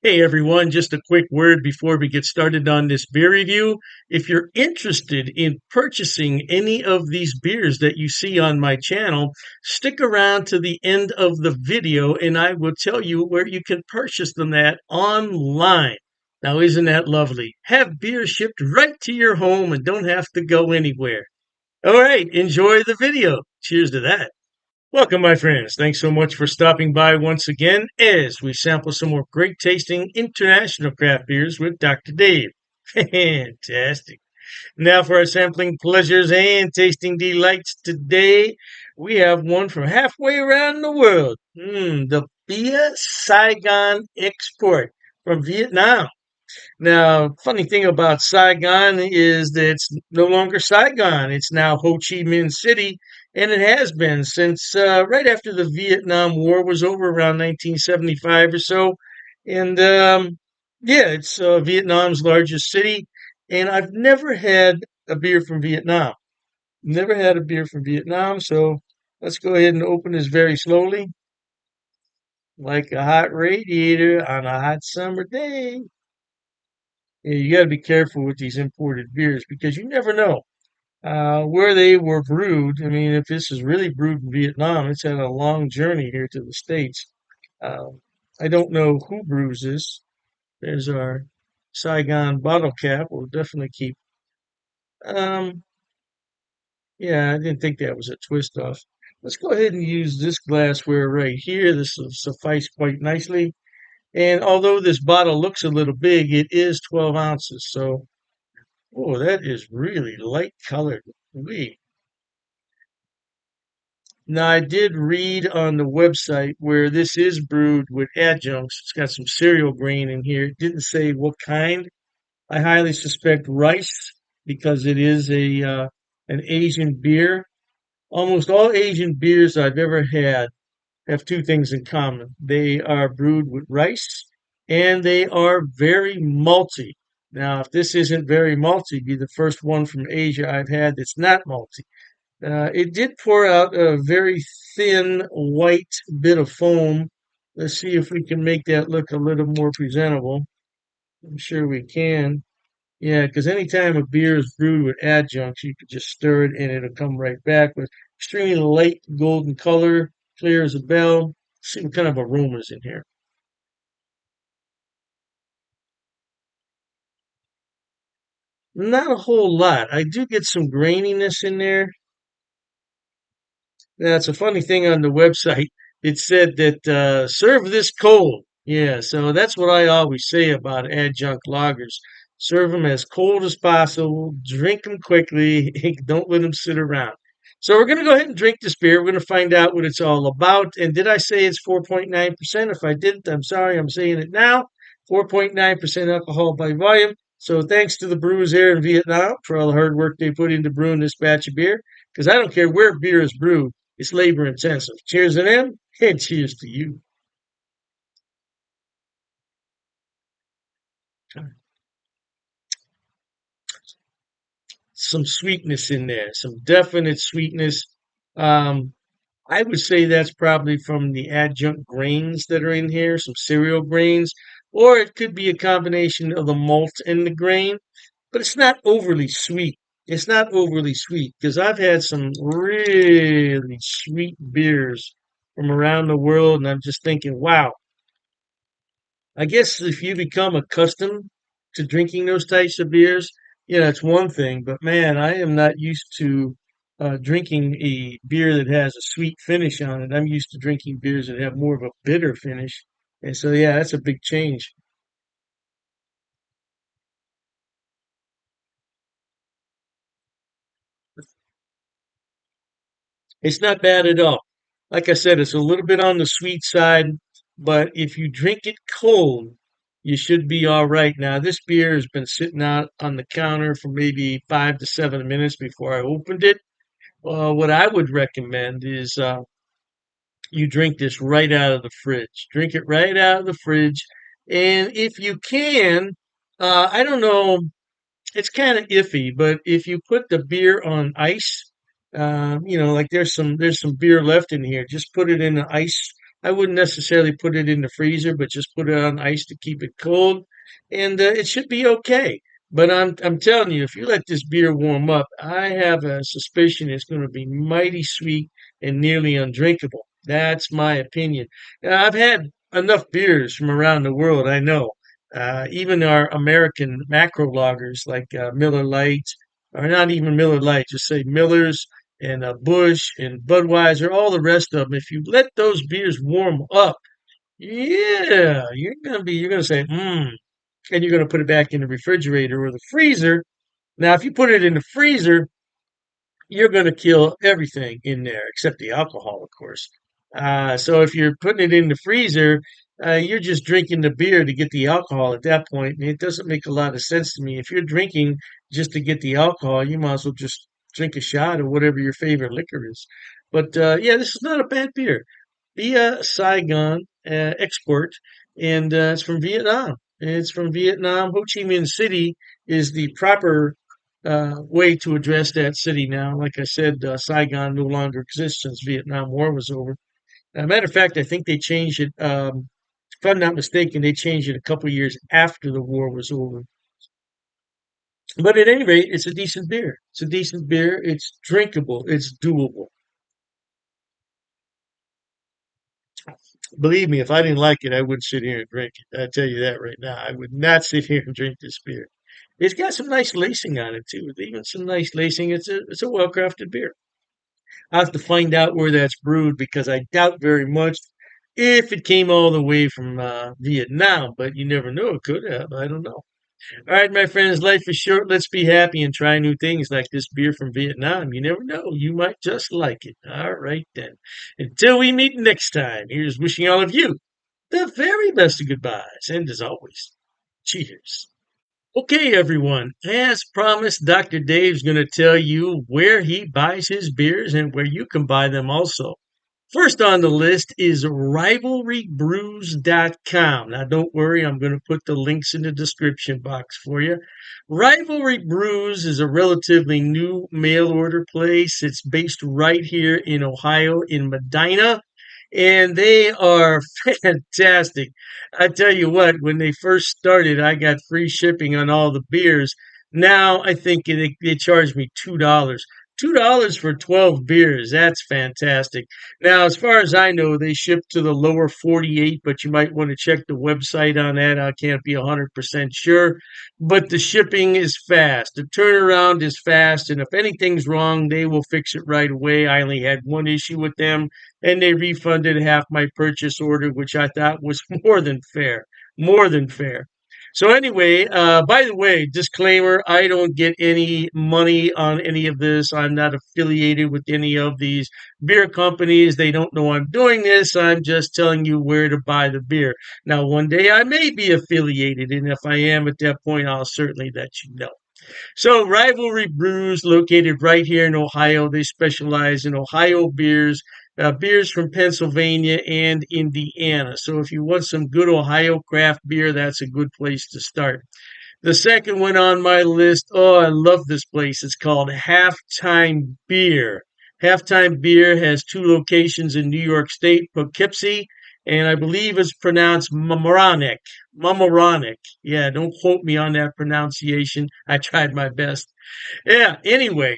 Hey everyone, just a quick word before we get started on this beer review. If you're interested in purchasing any of these beers that you see on my channel, stick around to the end of the video and I will tell you where you can purchase them at online. Now, isn't that lovely? Have beer shipped right to your home and don't have to go anywhere. All right, enjoy the video. Cheers to that. Welcome, my friends. Thanks so much for stopping by once again as we sample some more great tasting international craft beers with Dr. Dave. Fantastic. Now, for our sampling pleasures and tasting delights today, we have one from halfway around the world. The Bia Saigon Export from Vietnam. Now, funny thing about Saigon is that it's no longer Saigon. It's now Ho Chi Minh City, and it has been since right after the Vietnam War was over, around 1975 or so. And yeah, it's Vietnam's largest city. And I've never had a beer from Vietnam. Never had a beer from Vietnam. So let's go ahead and open this very slowly, like a hot radiator on a hot summer day. Yeah, you got to be careful with these imported beers because you never know where they were brewed. I mean, if this is really brewed in Vietnam, it's had a long journey here to the States. Um, I don't know who brews this. There's our Saigon bottle cap. We'll definitely keep. Um, yeah, I didn't think that was a twist off. Let's go ahead and use this glassware right here. This will suffice quite nicely. And although this bottle looks a little big, it is 12 ounces. So oh, that is really light colored. Wee. Now, I did read on the website where this is brewed with adjuncts. It's got some cereal grain in here. It didn't say what kind. I highly suspect rice because it is a an Asian beer. Almost all Asian beers I've ever had have two things in common. They are brewed with rice and they are very malty. Now, if this isn't very malty, it'd be the first one from Asia I've had that's not malty. It did pour out a very thin white bit of foam. Let's see if we can make that look a little more presentable. I'm sure we can. Yeah, because anytime a beer is brewed with adjuncts, you can just stir it and it'll come right back with extremely light golden color, clear as a bell. See what kind of aromas in here. Not a whole lot. I do get some graininess in there. That's a funny thing on the website. It said that serve this cold. Yeah, so that's what I always say about adjunct lagers. Serve them as cold as possible. Drink them quickly. Don't let them sit around. So we're going to go ahead and drink this beer. We're going to find out what it's all about. And did I say it's 4.9%? If I didn't, I'm sorry. I'm saying it now. 4.9% alcohol by volume. So thanks to the brewers there in Vietnam for all the hard work they put into brewing this batch of beer. Because I don't care where beer is brewed. It's labor intensive. Cheers to them and cheers to you. Some sweetness in there, some definite sweetness. Um, I would say that's probably from the adjunct grains that are in here, some cereal grains, or it could be a combination of the malt and the grain, but it's not overly sweet. It's not overly sweet because I've had some really sweet beers from around the world, and I'm just thinking, wow, I guess if you become accustomed to drinking those types of beers, yeah, it's one thing. But man, I am not used to drinking a beer that has a sweet finish on it. I'm used to drinking beers that have more of a bitter finish. And so, yeah, that's a big change. It's not bad at all. Like I said, it's a little bit on the sweet side, but if you drink it cold, you should be all right. Now, this beer has been sitting out on the counter for maybe 5 to 7 minutes before I opened it. What I would recommend is you drink this right out of the fridge. Drink it right out of the fridge. And if you can, I don't know, it's kind of iffy, but if you put the beer on ice, like there's some beer left in here, just put it in the ice I wouldn't necessarily put it in the freezer, but just put it on ice to keep it cold, and it should be okay. But I'm telling you, if you let this beer warm up, I have a suspicion it's going to be mighty sweet and nearly undrinkable. That's my opinion. I've had enough beers from around the world. I know. Even our American macro lagers like Miller Lite, or not even Miller Lite, just say Miller's and Bush and Budweiser, all the rest of them. If you let those beers warm up, yeah, you're gonna say, and you're gonna put it back in the refrigerator or the freezer. Now, if you put it in the freezer, you're going to kill everything in there except the alcohol, of course. So if you're putting it in the freezer, you're just drinking the beer to get the alcohol at that point, and it doesn't make a lot of sense to me. If you're drinking just to get the alcohol, you might as well just drink a shot of whatever your favorite liquor is. But yeah, this is not a bad beer. Via Saigon export, and it's from Vietnam. It's from Vietnam. Ho Chi Minh City is the proper way to address that city now. Like I said, Saigon no longer exists since Vietnam War was over. As a matter of fact, I think they changed it. If I'm not mistaken, they changed it a couple years after the war was over. But at any rate, it's a decent beer. It's a decent beer. It's drinkable. It's doable. Believe me, if I didn't like it, I wouldn't sit here and drink it. I tell you that right now. I would not sit here and drink this beer. It's got some nice lacing on it too. Even some nice lacing. It's a well crafted beer. I have to find out where that's brewed because I doubt very much if it came all the way from Vietnam, but you never know. It could have. I don't know. All right, my friends, life is short. Let's be happy and try new things like this beer from Vietnam. You never know. You might just like it. All right, then. Until we meet next time, here's wishing all of you the very best of goodbyes. And as always, cheers. Okay, everyone. As promised, Dr. Dave's going to tell you where he buys his beers and where you can buy them also. First on the list is rivalrybrews.com. Now, don't worry, I'm going to put the links in the description box for you. Rivalry Brews is a relatively new mail order place. It's based right here in Ohio, in Medina, and they are fantastic. I tell you what, when they first started, I got free shipping on all the beers. Now I think they charge me $2. $2 for 12 beers. That's fantastic. Now, as far as I know, they ship to the lower 48, but you might want to check the website on that. I can't be 100% sure, but the shipping is fast. The turnaround is fast, and if anything's wrong, they will fix it right away. I only had one issue with them, and they refunded half my purchase order, which I thought was more than fair. More than fair. So anyway, by the way, disclaimer, I don't get any money on any of this. I'm not affiliated with any of these beer companies. They don't know I'm doing this. I'm just telling you where to buy the beer. Now, one day I may be affiliated, and if I am at that point, I'll certainly let you know. So, Rivalry Brews, located right here in Ohio, they specialize in Ohio beers, beers from Pennsylvania and Indiana. So, if you want some good Ohio craft beer, that's a good place to start. The second one on my list, oh, I love this place. It's called Halftime Beer. Halftime Beer has two locations in New York State, Poughkeepsie, and I believe it's pronounced Mamaroneck. Mamaroneck. Yeah, don't quote me on that pronunciation. I tried my best. Yeah, anyway,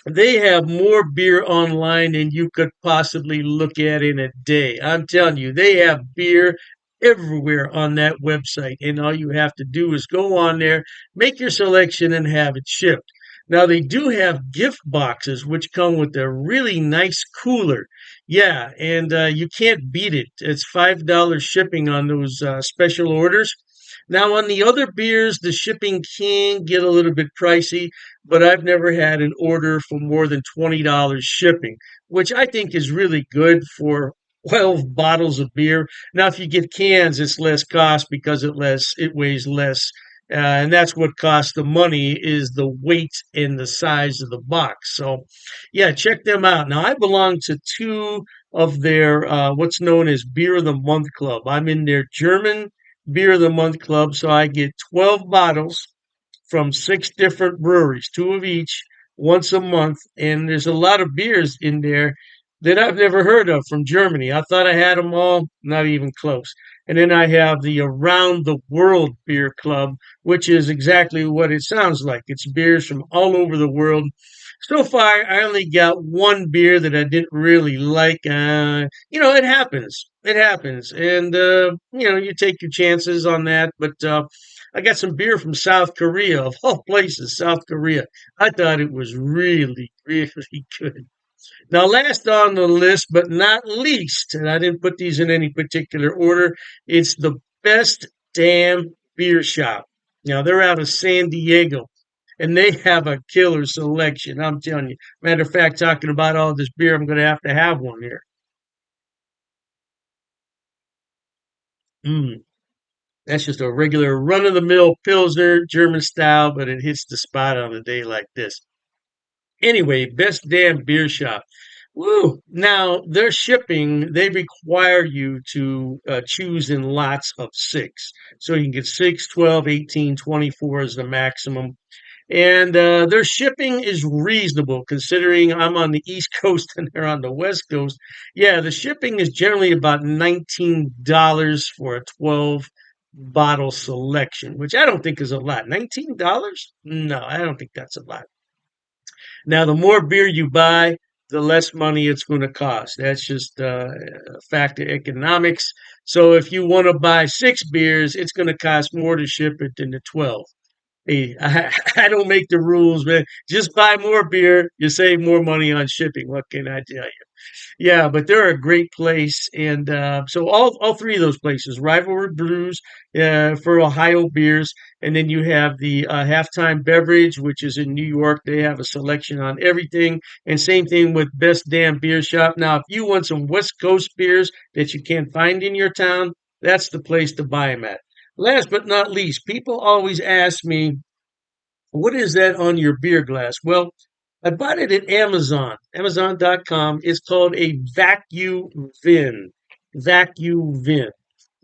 they have more beer online than you could possibly look at in a day. I'm telling you, they have beer everywhere on that website. And all you have to do is go on there, make your selection, and have it shipped. Now, they do have gift boxes, which come with a really nice cooler. Yeah, and you can't beat it. It's $5 shipping on those special orders. Now, on the other beers, the shipping can get a little bit pricey, but I've never had an order for more than $20 shipping, which I think is really good for 12 bottles of beer. Now, if you get cans, it's less cost because it weighs less. And that's what costs the money is the weight and the size of the box. So, yeah, check them out. Now, I belong to two of their what's known as Beer of the Month Club. I'm in their German Beer of the Month Club, so I get 12 bottles from six different breweries, two of each, once a month. And there's a lot of beers in there. that I've never heard of from Germany. I thought I had them all, not even close. And then I have the Around the World Beer Club, which is exactly what it sounds like. It's beers from all over the world. So far, I only got one beer that I didn't really like. It happens. It happens. And, you take your chances on that. But I got some beer from South Korea, of all places, South Korea. I thought it was really, really good. Now, last on the list, but not least, and I didn't put these in any particular order, it's the Best Damn Beer Shop. Now, they're out of San Diego, and they have a killer selection. I'm telling you. Matter of fact, talking about all this beer, I'm going to have one here. Mm, that's just a regular run of the mill Pilsner, German style, but it hits the spot on a day like this. Anyway, Best Damn Beer Shop. Woo! Now, their shipping, they require you to choose in lots of six. So you can get 6, 12, 18, 24 is the maximum. And their shipping is reasonable considering I'm on the East Coast and they're on the West Coast. Yeah, the shipping is generally about $19 for a 12 bottle selection, which I don't think is a lot. $19? No, I don't think that's a lot. Now, the more beer you buy, the less money it's going to cost. That's just a fact of economics. So if you want to buy six beers, it's going to cost more to ship it than the 12. Hey, I don't make the rules, man. Just buy more beer. You save more money on shipping. What can I tell you? Yeah, but they're a great place, and so all three of those places, Rivalry Brews for Ohio beers, and then you have the Halftime Beverage, which is in New York. They have a selection on everything, and same thing with Best Damn Beer Shop. Now, if you want some West Coast beers that you can't find in your town, that's the place to buy them at. Last but not least, people always ask me, what is that on your beer glass? Well, I bought it at Amazon, Amazon.com. It's called a vacuum vin. Vacuum vin.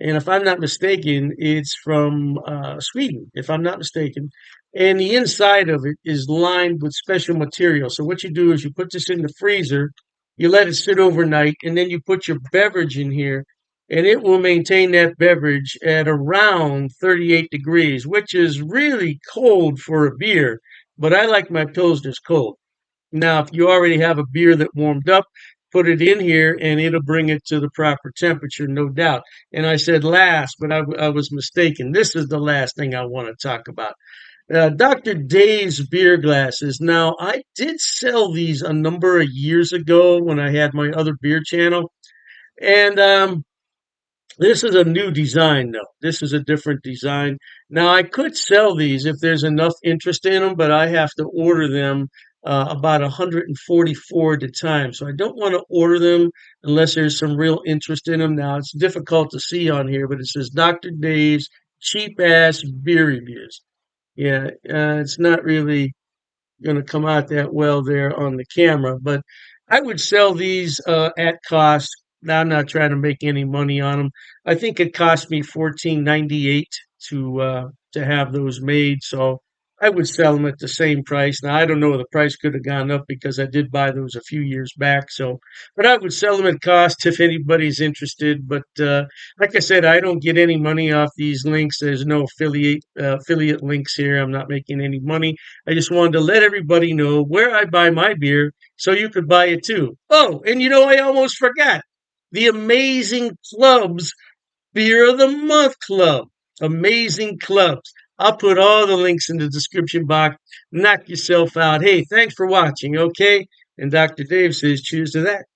And if I'm not mistaken, it's from Sweden, if I'm not mistaken. And the inside of it is lined with special material. So what you do is you put this in the freezer, you let it sit overnight, and then you put your beverage in here, and it will maintain that beverage at around 38 degrees, which is really cold for a beer. But I like my Pilsners cold. Now, if you already have a beer that warmed up, put it in here and it'll bring it to the proper temperature, no doubt. And I said last, but I was mistaken. This is the last thing I want to talk about. Dr. Dave's beer glasses. Now, I did sell these a number of years ago when I had my other beer channel. And this is a new design, though. This is a different design. Now, I could sell these if there's enough interest in them, but I have to order them about 144 at a time. So I don't want to order them unless there's some real interest in them. Now, it's difficult to see on here, but it says Dr. Dave's cheap ass beer reviews. Yeah, it's not really going to come out that well there on the camera. But I would sell these at cost. Now, I'm not trying to make any money on them. I think it cost me 14.98 to have those made. So I would sell them at the same price. Now I don't know, the price could have gone up because I did buy those a few years back. So, but I would sell them at cost if anybody's interested. But like I said, I don't get any money off these links. There's no affiliate links here. I'm not making any money. I just wanted to let everybody know where I buy my beer so you could buy it too. Oh, and I almost forgot the Amazing Clubs Beer of the Month Club. Amazing clubs. I'll put all the links in the description box. Knock yourself out. Hey, thanks for watching, okay? And Dr. Dave says cheers to that.